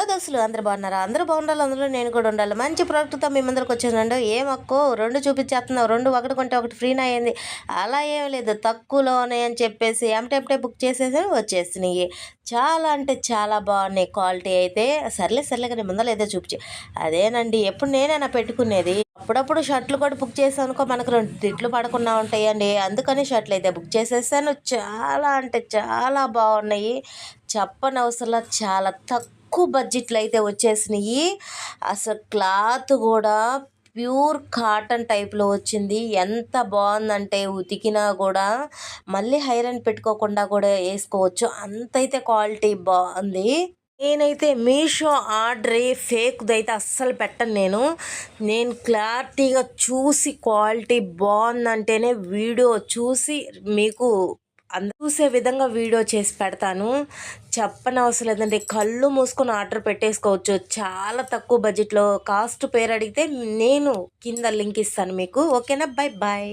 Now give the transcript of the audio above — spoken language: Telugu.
హలో దోస్తులు, అందరూ బాగున్నారా? అందరూ బాగుండాలి, అందులో నేను కూడా ఉండాలి. మంచి ప్రోడక్ట్తో మీ ముందరికి వచ్చేసానండి. ఏమక్కో 2 చూపించేస్తున్నావు, 2 ఒకటి కొంటే ఒకటి ఫ్రీనా అయింది. అలా ఏం లేదు, తక్కువలోనే అని చెప్పేసి ఎంటెంటే బుక్ చేసేసి వచ్చేసినాయి. చాలా అంటే చాలా బాగున్నాయి. క్వాలిటీ అయితే సర్లే కానీ ముందర ఏదో చూపించి అదేనండి. ఎప్పుడు నేనైనా పెట్టుకునేది, అప్పుడప్పుడు షర్ట్లు కూడా బుక్ చేసాను అనుకో, మనకు 2 తిట్లు పడకుండా ఉంటాయండి. అందుకని షర్ట్లు అయితే బుక్ చేసేసాను. చాలా అంటే చాలా బాగున్నాయి. చెప్పనవసరంలా చాలా తక్కువ బడ్జెట్లో అయితే వచ్చేసినాయి. అసలు క్లాత్ కూడా ప్యూర్ కాటన్ టైప్లో వచ్చింది. ఎంత బాగుందంటే ఉతికినా కూడా మళ్ళీ ఐరన్ పెట్టుకోకుండా కూడా వేసుకోవచ్చు. అంతైతే క్వాలిటీ బాగుంది. నేనైతే మీషో ఆర్డర్ ఫేక్ది అయితే అస్సలు పెట్టను. నేను క్లారిటీగా చూసి క్వాలిటీ బాగుందంటేనే వీడియో చూసి మీకు చూసే విధంగా వీడియో చేసి పెడతాను. చెప్పనవసరం లేదండి, కళ్ళు మూసుకొని ఆర్డర్ పెట్టేసుకోవచ్చు. చాలా తక్కువ బడ్జెట్లో. కాస్ట్ పేరు అడిగితే నేను కింద లింక్ ఇస్తాను మీకు. ఓకేనా? Bye bye.